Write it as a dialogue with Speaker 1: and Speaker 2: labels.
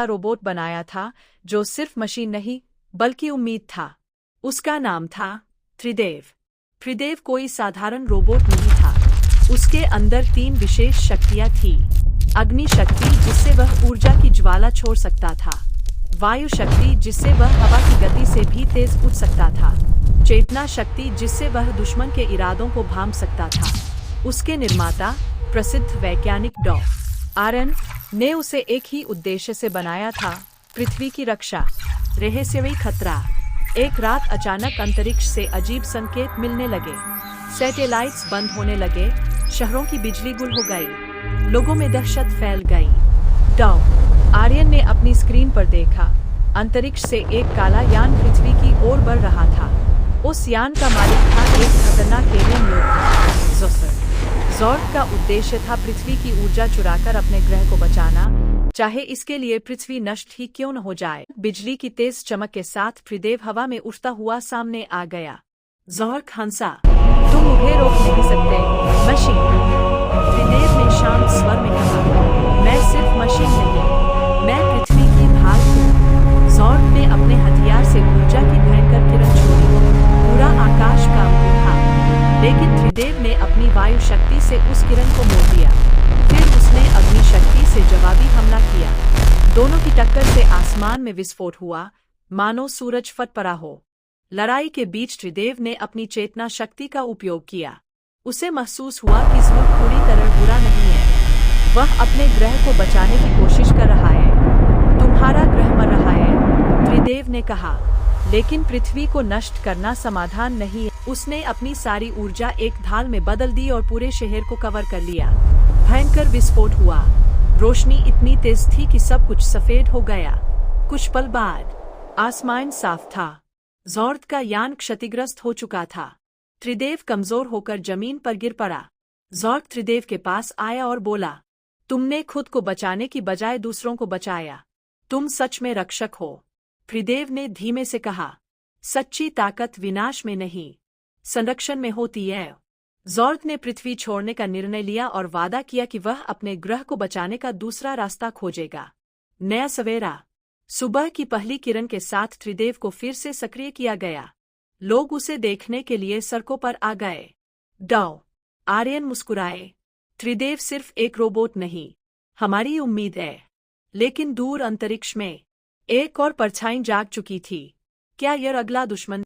Speaker 1: ऐसा रोबोट बनाया था जो सिर्फ मशीन नहीं बल्कि उम्मीद था। उसका नाम था त्रिदेव। त्रिदेव कोई साधारण रोबोट नहीं था। उसके अंदर 3 विशेष शक्तियां थीं। अग्नि शक्ति, जिससे वह ऊर्जा की ज्वाला छोड़ सकता था। वायु शक्ति, जिससे वह हवा की गति से भी तेज उड़ सकता था। चेतना शक्ति, जिससे वह दुश्मन के इरादों को भांप सकता था। उसके निर्माता, प्रसिद्ध वैज्ञानिक डॉ. आर्यन ने उसे एक ही उद्देश्य से बनाया था, पृथ्वी की रक्षा। रहस्यमयी खतरा। एक रात अचानक अंतरिक्ष से अजीब संकेत मिलने लगे। सैटेलाइट्स बंद होने लगे, शहरों की बिजली गुल हो गई, लोगों में दहशत फैल गई। डॉ. आर्यन ने अपनी स्क्रीन पर देखा, अंतरिक्ष से एक काला यान पृथ्वी की ओर बढ़ रहा था। उस यान का मालिक था एक खतरनाक एलियन योद्धा, ज़ोर्ड। ज़ोर्ड का उद्देश्य था पृथ्वी की ऊर्जा चुराकर अपने ग्रह को बचाना, चाहे इसके लिए पृथ्वी नष्ट ही क्यों न हो जाए। बिजली की तेज चमक के साथ त्रिदेव हवा में उड़ता हुआ सामने आ गया। ज़ोर्ड हंसा, तुम मुझे रोक नहीं सकते, मशीन। त्रिदेव ने शांत स्वर में कहा, मैं सिर्फ मशीन नहीं, मैं पृथ्वी की ढाल हूँ। ज़ोर्ड ने अपने हथियार से ऊर्जा की भयंकर किरण छोड़ी, पूरा आकाश कांप उठा। लेकिन त्रिदेव ने अपनी वायु शक्ति से उस किरण को मोड़ दिया। फिर उसने अग्नि शक्ति से जवाबी हमला किया। दोनों की टक्कर से आसमान में विस्फोट हुआ, मानो सूरज फट पड़ा हो। लड़ाई के बीच त्रिदेव ने अपनी चेतना शक्ति का उपयोग किया। उसे महसूस हुआ कि ज़ोर्ड पूरी तरह बुरा नहीं है। वह अपने ग्रह को बचाने की कोशिश कर रहा है। तुम्हारा ग्रह मर रहा है, त्रिदेव ने कहा, लेकिन पृथ्वी को नष्ट करना समाधान नहीं है। उसने अपनी सारी ऊर्जा एक ढाल में बदल दी और पूरे शहर को कवर कर लिया। भयंकर विस्फोट हुआ। रोशनी इतनी तेज थी कि सब कुछ सफेद हो गया। कुछ पल बाद आसमान साफ था। ज़ोर्ड का यान क्षतिग्रस्त हो चुका था। त्रिदेव कमजोर होकर जमीन पर गिर पड़ा। ज़ोर्ड त्रिदेव के पास आया और बोला, तुमने खुद को बचाने की बजाय दूसरों को बचाया। तुम सच में रक्षक हो। त्रिदेव ने धीमे से कहा, सच्ची ताकत विनाश में नहीं, संरक्षण में होती है। ज़ोर्ड ने पृथ्वी छोड़ने का निर्णय लिया और वादा किया कि वह अपने ग्रह को बचाने का दूसरा रास्ता खोजेगा। नया सवेरा। सुबह की पहली किरण के साथ त्रिदेव को फिर से सक्रिय किया गया। लोग उसे देखने के लिए सड़कों पर आ गए। डॉ. आर्यन मुस्कुराए, त्रिदेव सिर्फ एक रोबोट नहीं, हमारी उम्मीद है। लेकिन दूर अंतरिक्ष में एक और परछाई जाग चुकी थी। क्या यह अगला दुश्मन